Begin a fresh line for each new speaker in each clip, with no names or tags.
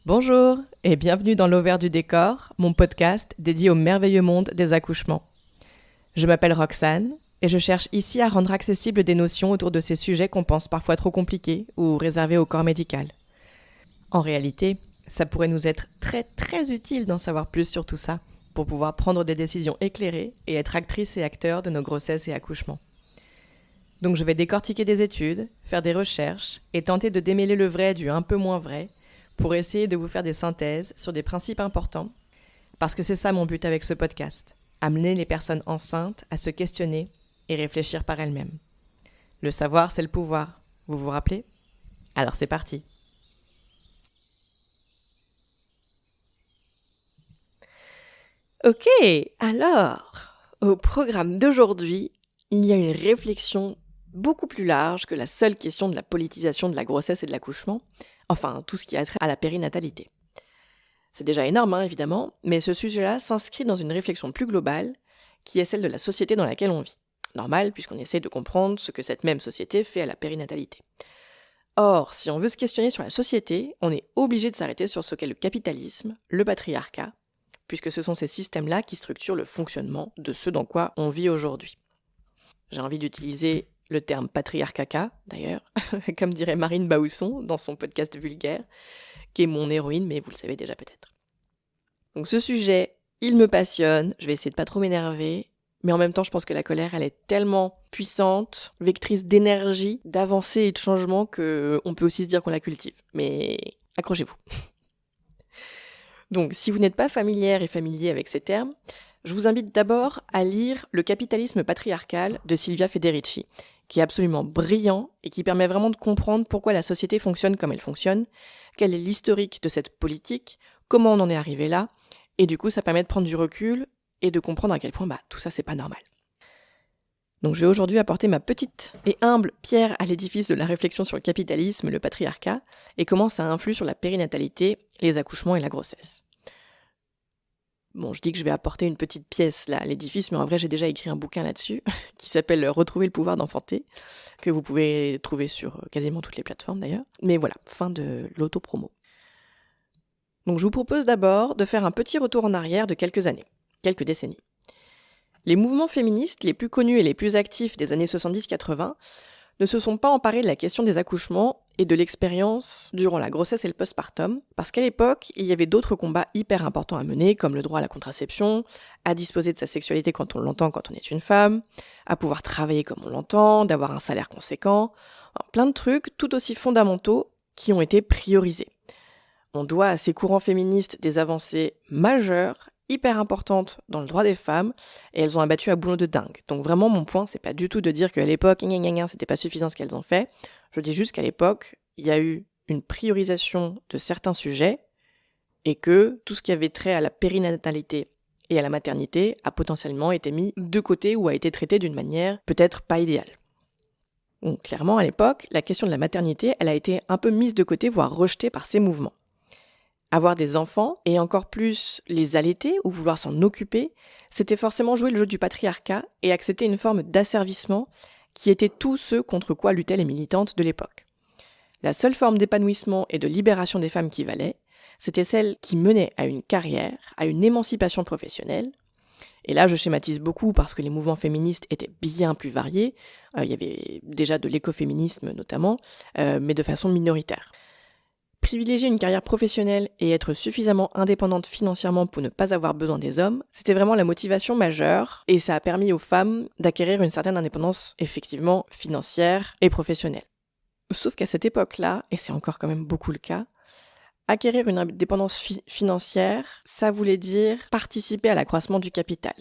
Bonjour et bienvenue dans l'Auvers du décor, mon podcast dédié au merveilleux monde des accouchements. Je m'appelle Roxane et je cherche ici à rendre accessibles des notions autour de ces sujets qu'on pense parfois trop compliqués ou réservés au corps médical. En réalité, ça pourrait nous être très utile d'en savoir plus sur tout ça pour pouvoir prendre des décisions éclairées et être actrices et acteurs de nos grossesses et accouchements. Donc je vais décortiquer des études, faire des recherches et tenter de démêler le vrai du un peu moins vrai pour essayer de vous faire des synthèses sur des principes importants, parce que c'est ça mon but avec ce podcast, amener les personnes enceintes à se questionner et réfléchir par elles-mêmes. Le savoir, c'est le pouvoir, vous vous rappelez ? Alors c'est parti. Ok, alors, au programme d'aujourd'hui, il y a une réflexion beaucoup plus large que la seule question de la politisation de la grossesse et de l'accouchement, enfin tout ce qui a trait à la périnatalité. C'est déjà énorme, évidemment, mais ce sujet-là s'inscrit dans une réflexion plus globale, qui est celle de la société dans laquelle on vit. Normal, puisqu'on essaie de comprendre ce que cette même société fait à la périnatalité. Or, si on veut se questionner sur la société, on est obligé de s'arrêter sur ce qu'est le capitalisme, le patriarcat, puisque ce sont ces systèmes-là qui structurent le fonctionnement de ce dans quoi on vit aujourd'hui. J'ai envie d'utiliser le terme patriarcaca, d'ailleurs, comme dirait Marine Baousson dans son podcast Vulgaire, qui est mon héroïne, mais vous le savez déjà peut-être. Donc ce sujet, il me passionne, je vais essayer de pas trop m'énerver, mais en même temps je pense que la colère, elle est tellement puissante, vectrice d'énergie, d'avancée et de changement qu'on peut aussi se dire qu'on la cultive. Mais accrochez-vous. Donc si vous n'êtes pas familière et familier avec ces termes, je vous invite d'abord à lire Le capitalisme patriarcal de Silvia Federici, qui est absolument brillant et qui permet vraiment de comprendre pourquoi la société fonctionne comme elle fonctionne, quel est l'historique de cette politique, comment on en est arrivé là, et du coup ça permet de prendre du recul et de comprendre à quel point tout ça c'est pas normal. Donc je vais aujourd'hui apporter ma petite et humble pierre à l'édifice de la réflexion sur le capitalisme, le patriarcat, et comment ça influe sur la périnatalité, les accouchements et la grossesse. Bon, je dis que je vais apporter une petite pièce là à l'édifice, mais en vrai j'ai déjà écrit un bouquin là-dessus, qui s'appelle « Retrouver le pouvoir d'enfanter », que vous pouvez trouver sur quasiment toutes les plateformes d'ailleurs. Mais voilà, fin de l'auto-promo. Donc je vous propose d'abord de faire un petit retour en arrière de quelques années, quelques décennies. Les mouvements féministes les plus connus et les plus actifs des années 70-80 ne se sont pas emparés de la question des accouchements et de l'expérience durant la grossesse et le postpartum, parce qu'à l'époque, il y avait d'autres combats hyper importants à mener, comme le droit à la contraception, à disposer de sa sexualité quand on l'entend quand on est une femme, à pouvoir travailler comme on l'entend, d'avoir un salaire conséquent, plein de trucs tout aussi fondamentaux qui ont été priorisés. On doit à ces courants féministes des avancées majeures, hyper importantes dans le droit des femmes, et elles ont abattu à boulot de dingue. Donc vraiment, mon point, c'est pas du tout de dire qu'à l'époque, c'était pas suffisant ce qu'elles ont fait. Je dis juste qu'à l'époque, il y a eu une priorisation de certains sujets, et que tout ce qui avait trait à la périnatalité et à la maternité a potentiellement été mis de côté ou a été traité d'une manière peut-être pas idéale. Donc clairement, à l'époque, la question de la maternité, elle a été un peu mise de côté, voire rejetée par ces mouvements. Avoir des enfants, et encore plus les allaiter ou vouloir s'en occuper, c'était forcément jouer le jeu du patriarcat et accepter une forme d'asservissement qui était tout ce contre quoi luttaient les militantes de l'époque. La seule forme d'épanouissement et de libération des femmes qui valait, c'était celle qui menait à une carrière, à une émancipation professionnelle. Et là, je schématise beaucoup parce que les mouvements féministes étaient bien plus variés. Il y avait déjà de l'écoféminisme notamment, mais de façon minoritaire. Privilégier une carrière professionnelle et être suffisamment indépendante financièrement pour ne pas avoir besoin des hommes, c'était vraiment la motivation majeure et ça a permis aux femmes d'acquérir une certaine indépendance effectivement financière et professionnelle. Sauf qu'à cette époque-là, et c'est encore quand même beaucoup le cas, acquérir une indépendance financière, ça voulait dire participer à l'accroissement du capital.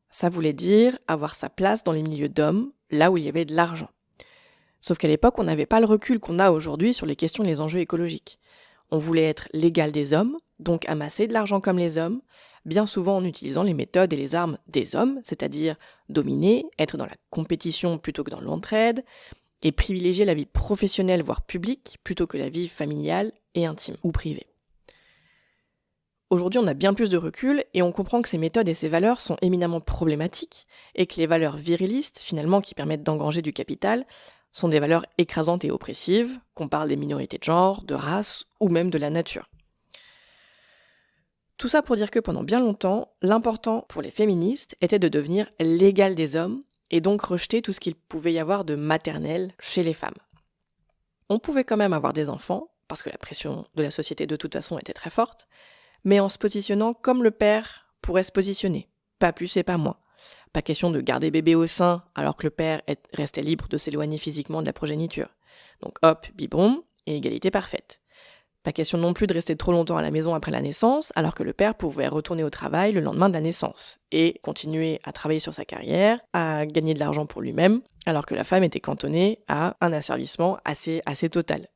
Ça voulait dire avoir sa place dans les milieux d'hommes, là où il y avait de l'argent. Sauf qu'à l'époque, on n'avait pas le recul qu'on a aujourd'hui sur les questions et les enjeux écologiques. On voulait être l'égal des hommes, donc amasser de l'argent comme les hommes, bien souvent en utilisant les méthodes et les armes des hommes, c'est-à-dire dominer, être dans la compétition plutôt que dans l'entraide, et privilégier la vie professionnelle voire publique plutôt que la vie familiale et intime ou privée. Aujourd'hui, on a bien plus de recul et on comprend que ces méthodes et ces valeurs sont éminemment problématiques et que les valeurs virilistes, finalement, qui permettent d'engranger du capital, sont des valeurs écrasantes et oppressives, qu'on parle des minorités de genre, de race ou même de la nature. Tout ça pour dire que pendant bien longtemps, l'important pour les féministes était de devenir l'égal des hommes et donc rejeter tout ce qu'il pouvait y avoir de maternel chez les femmes. On pouvait quand même avoir des enfants, parce que la pression de la société de toute façon était très forte, mais en se positionnant comme le père pourrait se positionner, pas plus et pas moins. Pas question de garder bébé au sein alors que le père restait libre de s'éloigner physiquement de la progéniture. Donc hop, biberon, et égalité parfaite. Pas question non plus de rester trop longtemps à la maison après la naissance, alors que le père pouvait retourner au travail le lendemain de la naissance, et continuer à travailler sur sa carrière, à gagner de l'argent pour lui-même, alors que la femme était cantonnée à un asservissement assez total.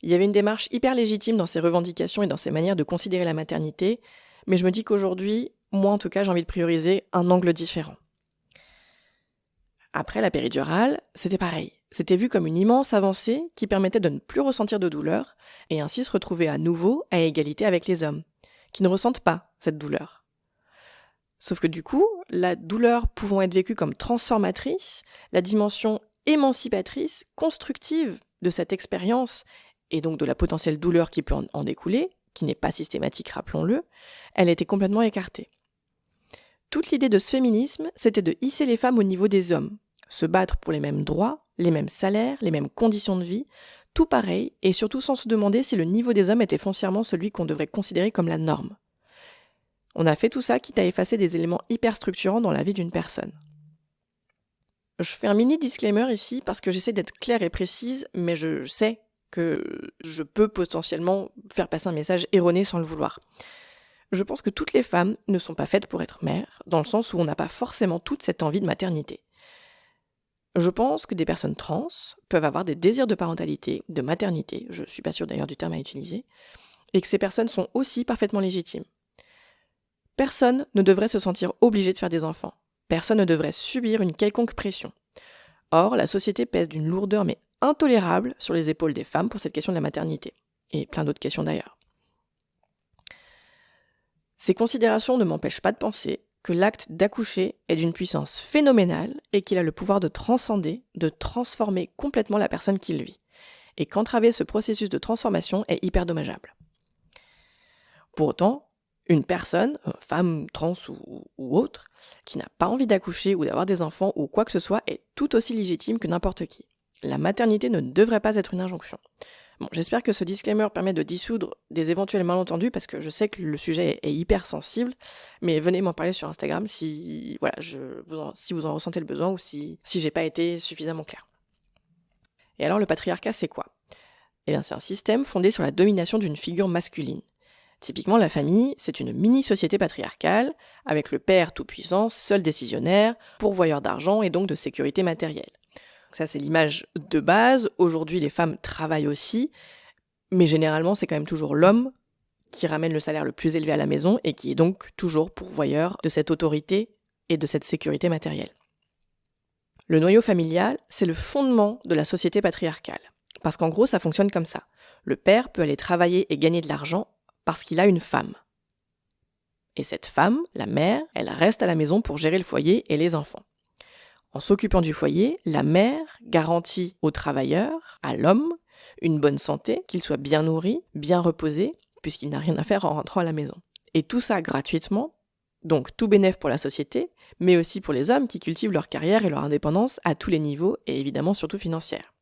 Il y avait une démarche hyper légitime dans ses revendications et dans ses manières de considérer la maternité, mais je me dis qu'aujourd'hui, moi en tout cas, j'ai envie de prioriser un angle différent. Après la péridurale, c'était pareil. C'était vu comme une immense avancée qui permettait de ne plus ressentir de douleur et ainsi se retrouver à nouveau à égalité avec les hommes, qui ne ressentent pas cette douleur. Sauf que du coup, la douleur pouvant être vécue comme transformatrice, la dimension émancipatrice, constructive de cette expérience et donc de la potentielle douleur qui peut en découler, qui n'est pas systématique, rappelons-le, elle était complètement écartée. Toute l'idée de ce féminisme, c'était de hisser les femmes au niveau des hommes, se battre pour les mêmes droits, les mêmes salaires, les mêmes conditions de vie, tout pareil, et surtout sans se demander si le niveau des hommes était foncièrement celui qu'on devrait considérer comme la norme. On a fait tout ça quitte à effacer des éléments hyper structurants dans la vie d'une personne. Je fais un mini disclaimer ici parce que j'essaie d'être claire et précise, mais je sais que je peux potentiellement faire passer un message erroné sans le vouloir. Je pense que toutes les femmes ne sont pas faites pour être mères, dans le sens où on n'a pas forcément toute cette envie de maternité. Je pense que des personnes trans peuvent avoir des désirs de parentalité, de maternité, je suis pas sûre d'ailleurs du terme à utiliser, et que ces personnes sont aussi parfaitement légitimes. Personne ne devrait se sentir obligé de faire des enfants. Personne ne devrait subir une quelconque pression. Or, la société pèse d'une lourdeur mais intolérable sur les épaules des femmes pour cette question de la maternité, et plein d'autres questions d'ailleurs. Ces considérations ne m'empêchent pas de penser que l'acte d'accoucher est d'une puissance phénoménale et qu'il a le pouvoir de transcender, de transformer complètement la personne qui le vit, et qu'entraver ce processus de transformation est hyper dommageable. Pour autant, une personne, femme, trans ou autre, qui n'a pas envie d'accoucher ou d'avoir des enfants ou quoi que ce soit est tout aussi légitime que n'importe qui. La maternité ne devrait pas être une injonction. Bon, j'espère que ce disclaimer permet de dissoudre des éventuels malentendus parce que je sais que le sujet est hyper sensible, mais venez m'en parler sur Instagram si vous en ressentez le besoin ou si j'ai pas été suffisamment claire. Et alors le patriarcat c'est quoi ? Eh bien c'est un système fondé sur la domination d'une figure masculine. Typiquement la famille, c'est une mini-société patriarcale avec le père tout-puissant, seul décisionnaire, pourvoyeur d'argent et donc de sécurité matérielle. Ça, c'est l'image de base. Aujourd'hui, les femmes travaillent aussi, mais généralement, c'est quand même toujours l'homme qui ramène le salaire le plus élevé à la maison et qui est donc toujours pourvoyeur de cette autorité et de cette sécurité matérielle. Le noyau familial, c'est le fondement de la société patriarcale. Parce qu'en gros, ça fonctionne comme ça. Le père peut aller travailler et gagner de l'argent parce qu'il a une femme. Et cette femme, la mère, elle reste à la maison pour gérer le foyer et les enfants. En s'occupant du foyer, la mère garantit au travailleur, à l'homme, une bonne santé, qu'il soit bien nourri, bien reposé, puisqu'il n'a rien à faire en rentrant à la maison. Et tout ça gratuitement, donc tout bénéfice pour la société, mais aussi pour les hommes qui cultivent leur carrière et leur indépendance à tous les niveaux, et évidemment surtout financière.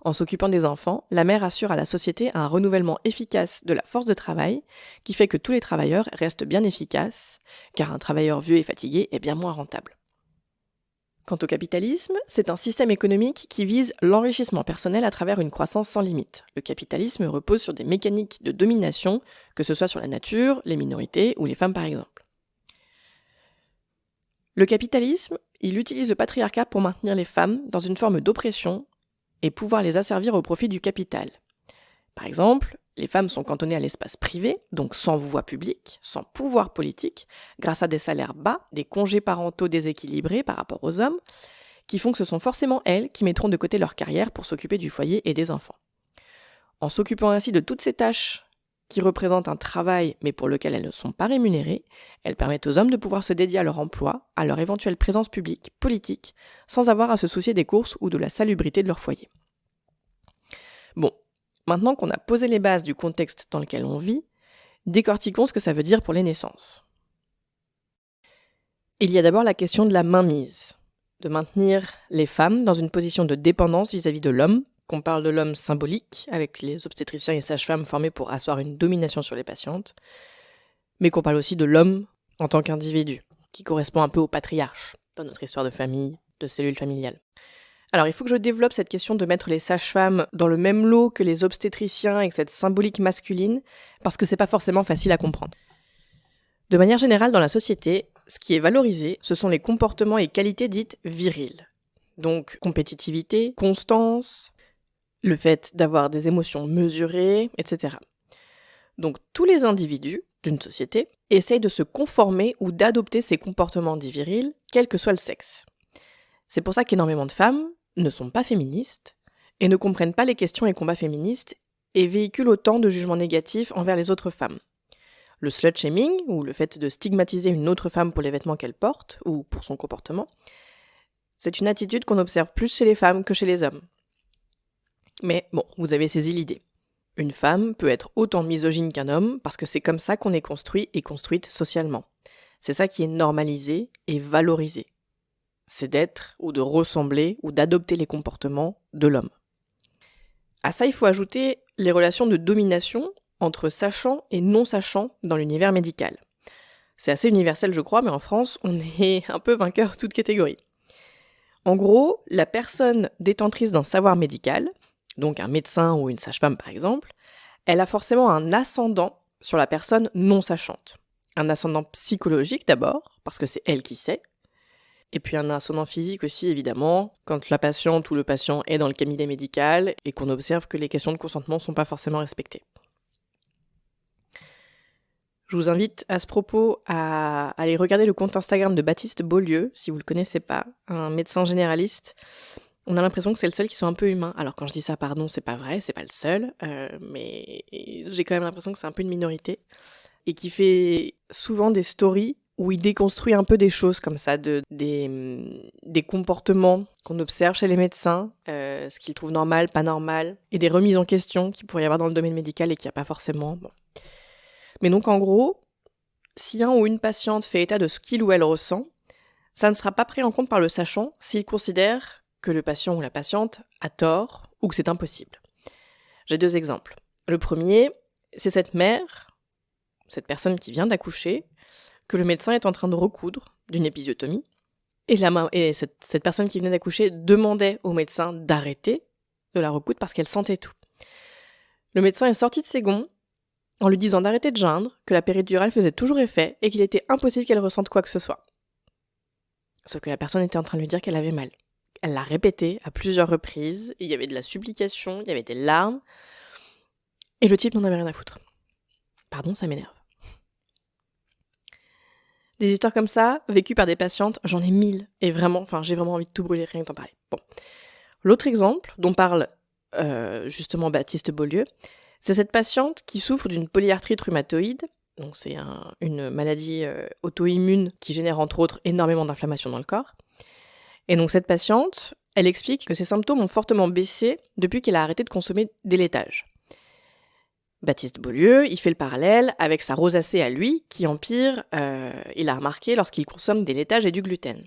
En s'occupant des enfants, la mère assure à la société un renouvellement efficace de la force de travail, qui fait que tous les travailleurs restent bien efficaces, car un travailleur vieux et fatigué est bien moins rentable. Quant au capitalisme, c'est un système économique qui vise l'enrichissement personnel à travers une croissance sans limite. Le capitalisme repose sur des mécaniques de domination, que ce soit sur la nature, les minorités ou les femmes par exemple. Le capitalisme, il utilise le patriarcat pour maintenir les femmes dans une forme d'oppression et pouvoir les asservir au profit du capital. Par exemple, les femmes sont cantonnées à l'espace privé, donc sans voix publique, sans pouvoir politique, grâce à des salaires bas, des congés parentaux déséquilibrés par rapport aux hommes, qui font que ce sont forcément elles qui mettront de côté leur carrière pour s'occuper du foyer et des enfants. En s'occupant ainsi de toutes ces tâches qui représentent un travail mais pour lequel elles ne sont pas rémunérées, elles permettent aux hommes de pouvoir se dédier à leur emploi, à leur éventuelle présence publique, politique, sans avoir à se soucier des courses ou de la salubrité de leur foyer. Bon. Maintenant qu'on a posé les bases du contexte dans lequel on vit, Décortiquons ce que ça veut dire pour les naissances. Il y a d'abord la question de la mainmise, de maintenir les femmes dans une position de dépendance vis-à-vis de l'homme, qu'on parle de l'homme symbolique, avec les obstétriciens et sages-femmes formés pour asseoir une domination sur les patientes, mais qu'on parle aussi de l'homme en tant qu'individu, qui correspond un peu au patriarche dans notre histoire de famille, de cellule familiale. Alors il faut que je développe cette question de mettre les sages-femmes dans le même lot que les obstétriciens avec cette symbolique masculine, parce que c'est pas forcément facile à comprendre. De manière générale, dans la société, ce qui est valorisé, ce sont les comportements et qualités dites viriles. Donc compétitivité, constance, le fait d'avoir des émotions mesurées, etc. Donc tous les individus d'une société essayent de se conformer ou d'adopter ces comportements dits virils, quel que soit le sexe. C'est pour ça qu'énormément de femmes ne sont pas féministes et ne comprennent pas les questions et combats féministes et véhiculent autant de jugements négatifs envers les autres femmes. Le slut-shaming, ou le fait de stigmatiser une autre femme pour les vêtements qu'elle porte, ou pour son comportement, c'est une attitude qu'on observe plus chez les femmes que chez les hommes. Mais bon, vous avez saisi l'idée. Une femme peut être autant misogyne qu'un homme parce que c'est comme ça qu'on est construit et construite socialement. C'est ça qui est normalisé et valorisé. C'est d'être ou de ressembler ou d'adopter les comportements de l'homme. À ça, il faut ajouter les relations de domination entre sachants et non-sachants dans l'univers médical. C'est assez universel, je crois, mais en France, on est un peu vainqueur toute catégorie. En gros, la personne détentrice d'un savoir médical, donc un médecin ou une sage-femme par exemple, elle a forcément un ascendant sur la personne non sachante. Un ascendant psychologique d'abord, parce que c'est elle qui sait, et puis un ascendant physique aussi évidemment, quand la patiente ou le patient est dans le cabinet médical et qu'on observe que les questions de consentement ne sont pas forcément respectées. Je vous invite à ce propos à aller regarder le compte Instagram de Baptiste Beaulieu, si vous ne le connaissez pas, un médecin généraliste. On a l'impression que c'est le seul qui soit un peu humain. Alors quand je dis ça, pardon, c'est pas vrai, c'est pas le seul, mais j'ai quand même l'impression que c'est un peu une minorité, et qui fait souvent des stories où il déconstruit un peu des choses comme ça, des comportements qu'on observe chez les médecins, ce qu'ils trouvent normal, pas normal, et des remises en question qu'il pourrait y avoir dans le domaine médical et qu'il n'y a pas forcément. Bon. Mais donc en gros, si un ou une patiente fait état de ce qu'il ou elle ressent, ça ne sera pas pris en compte par le sachant s'il considère que le patient ou la patiente a tort ou que c'est impossible. J'ai 2 exemples. Le premier, c'est cette mère, cette personne qui vient d'accoucher, que le médecin est en train de recoudre d'une épisiotomie, et cette personne qui venait d'accoucher demandait au médecin d'arrêter de la recoudre parce qu'elle sentait tout. Le médecin est sorti de ses gonds en lui disant d'arrêter de geindre, que la péridurale faisait toujours effet et qu'il était impossible qu'elle ressente quoi que ce soit. Sauf que la personne était en train de lui dire qu'elle avait mal. Elle l'a répété à plusieurs reprises, et il y avait de la supplication, il y avait des larmes, et le type n'en avait rien à foutre. Pardon, ça m'énerve. Des histoires comme ça, vécues par des patientes, j'en ai 1000, et vraiment, j'ai vraiment envie de tout brûler, rien que d'en parler. Bon. L'autre exemple, dont parle justement Baptiste Beaulieu, c'est cette patiente qui souffre d'une polyarthrite rhumatoïde, donc c'est une maladie auto-immune qui génère entre autres énormément d'inflammation dans le corps. Et donc cette patiente, elle explique que ses symptômes ont fortement baissé depuis qu'elle a arrêté de consommer des laitages. Baptiste Beaulieu, il fait le parallèle avec sa rosacée à lui, qui empire, il a remarqué, lorsqu'il consomme des laitages et du gluten.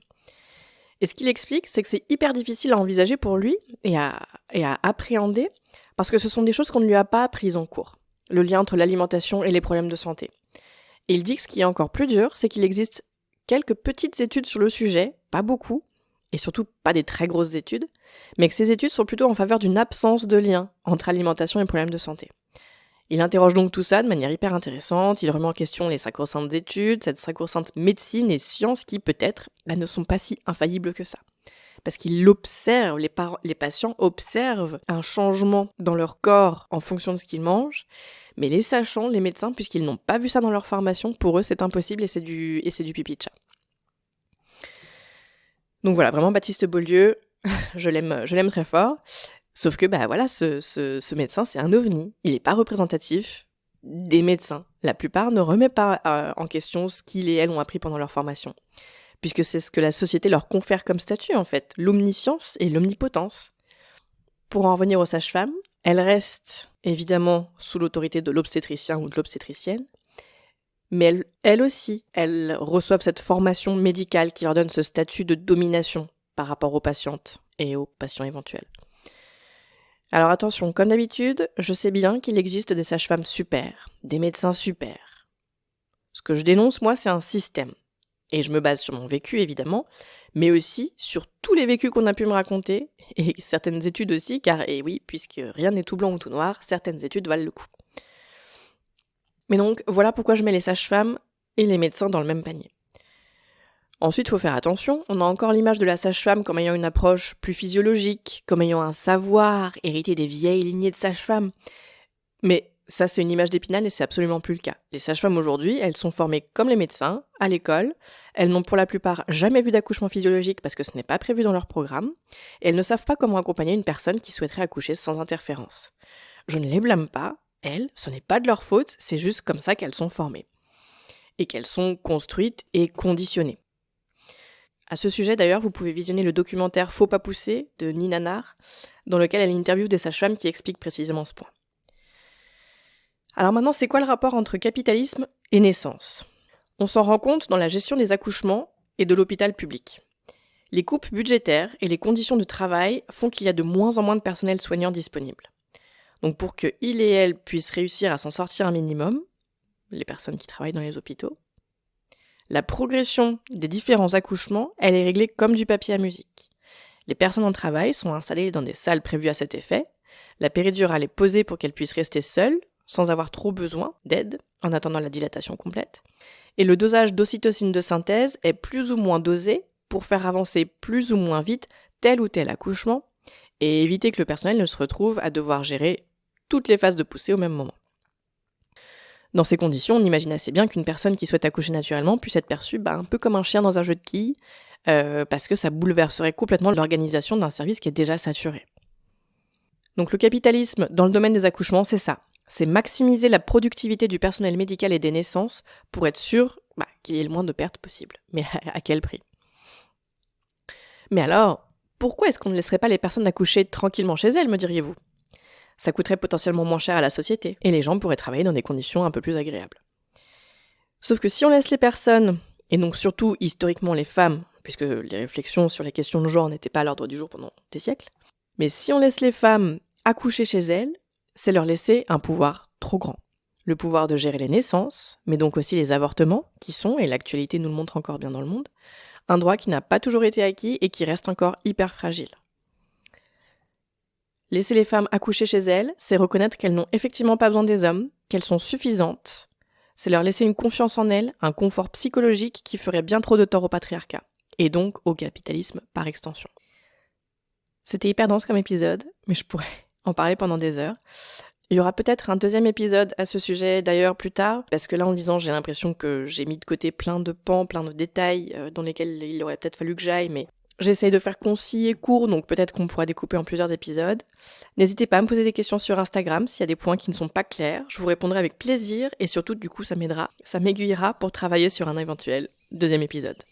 Et ce qu'il explique, c'est que c'est hyper difficile à envisager pour lui et à appréhender, parce que ce sont des choses qu'on ne lui a pas apprises en cours, le lien entre l'alimentation et les problèmes de santé. Et il dit que ce qui est encore plus dur, c'est qu'il existe quelques petites études sur le sujet, pas beaucoup, et surtout pas des très grosses études, mais que ces études sont plutôt en faveur d'une absence de lien entre alimentation et problèmes de santé. Il interroge donc tout ça de manière hyper intéressante, il remet en question les sacro-saintes études, cette sacro-sainte médecine et science qui, peut-être, ne sont pas si infaillibles que ça. Parce qu'il observe, les patients observent un changement dans leur corps en fonction de ce qu'ils mangent, mais les sachants, les médecins, puisqu'ils n'ont pas vu ça dans leur formation, pour eux c'est impossible et c'est du pipi de chat. Donc voilà, vraiment Baptiste Beaulieu, je l'aime très fort. Sauf que ce médecin, c'est un ovni. Il n'est pas représentatif des médecins. La plupart ne remettent pas en question ce qu'ils et elles ont appris pendant leur formation. Puisque c'est ce que la société leur confère comme statut, en fait. L'omniscience et l'omnipotence. Pour en revenir aux sages-femmes, elles restent évidemment sous l'autorité de l'obstétricien ou de l'obstétricienne. Mais elles aussi, elles reçoivent cette formation médicale qui leur donne ce statut de domination par rapport aux patientes et aux patients éventuels. Alors attention, comme d'habitude, je sais bien qu'il existe des sages-femmes super, des médecins super. Ce que je dénonce, moi, c'est un système. Et je me base sur mon vécu, évidemment, mais aussi sur tous les vécus qu'on a pu me raconter, et certaines études aussi, car, et oui, puisque rien n'est tout blanc ou tout noir, certaines études valent le coup. Mais donc, voilà pourquoi je mets les sages-femmes et les médecins dans le même panier. Ensuite, il faut faire attention, on a encore l'image de la sage-femme comme ayant une approche plus physiologique, comme ayant un savoir hérité des vieilles lignées de sages-femmes. Mais ça, c'est une image d'Épinal et c'est absolument plus le cas. Les sages-femmes aujourd'hui, elles sont formées comme les médecins, à l'école, elles n'ont pour la plupart jamais vu d'accouchement physiologique parce que ce n'est pas prévu dans leur programme, et elles ne savent pas comment accompagner une personne qui souhaiterait accoucher sans interférence. Je ne les blâme pas, elles, ce n'est pas de leur faute, c'est juste comme ça qu'elles sont formées. Et qu'elles sont construites et conditionnées. À ce sujet, d'ailleurs, vous pouvez visionner le documentaire Faut pas pousser de Nina Nahr, dans lequel elle interviewe des sages-femmes qui expliquent précisément ce point. Alors maintenant, c'est quoi le rapport entre capitalisme et naissance ? On s'en rend compte dans la gestion des accouchements et de l'hôpital public. Les coupes budgétaires et les conditions de travail font qu'il y a de moins en moins de personnel soignant disponible. Donc pour que il et elle puissent réussir à s'en sortir un minimum, les personnes qui travaillent dans les hôpitaux, la progression des différents accouchements, elle est réglée comme du papier à musique. Les personnes en travail sont installées dans des salles prévues à cet effet, la péridurale est posée pour qu'elle puisse rester seule, sans avoir trop besoin d'aide, en attendant la dilatation complète, et le dosage d'ocytocine de synthèse est plus ou moins dosé pour faire avancer plus ou moins vite tel ou tel accouchement, et éviter que le personnel ne se retrouve à devoir gérer toutes les phases de poussée au même moment. Dans ces conditions, on imagine assez bien qu'une personne qui souhaite accoucher naturellement puisse être perçue un peu comme un chien dans un jeu de quilles, parce que ça bouleverserait complètement l'organisation d'un service qui est déjà saturé. Donc le capitalisme dans le domaine des accouchements, c'est ça. C'est maximiser la productivité du personnel médical et des naissances pour être sûr qu'il y ait le moins de pertes possible. Mais à quel prix ? Mais alors, pourquoi est-ce qu'on ne laisserait pas les personnes accoucher tranquillement chez elles, me diriez-vous ? Ça coûterait potentiellement moins cher à la société, et les gens pourraient travailler dans des conditions un peu plus agréables. Sauf que si on laisse les personnes, et donc surtout historiquement les femmes, puisque les réflexions sur les questions de genre n'étaient pas à l'ordre du jour pendant des siècles, mais si on laisse les femmes accoucher chez elles, c'est leur laisser un pouvoir trop grand. Le pouvoir de gérer les naissances, mais donc aussi les avortements, qui sont, et l'actualité nous le montre encore bien dans le monde, un droit qui n'a pas toujours été acquis et qui reste encore hyper fragile. Laisser les femmes accoucher chez elles, c'est reconnaître qu'elles n'ont effectivement pas besoin des hommes, qu'elles sont suffisantes. C'est leur laisser une confiance en elles, un confort psychologique qui ferait bien trop de tort au patriarcat, et donc au capitalisme par extension. C'était hyper dense comme épisode, mais je pourrais en parler pendant des heures. Il y aura peut-être un deuxième épisode à ce sujet d'ailleurs plus tard, parce que là en le disant j'ai l'impression que j'ai mis de côté plein de pans, plein de détails dans lesquels il aurait peut-être fallu que j'aille, mais j'essaye de faire concis et court, donc peut-être qu'on pourra découper en plusieurs épisodes. N'hésitez pas à me poser des questions sur Instagram s'il y a des points qui ne sont pas clairs. Je vous répondrai avec plaisir et surtout, du coup, ça m'aiguillera pour travailler sur un éventuel deuxième épisode.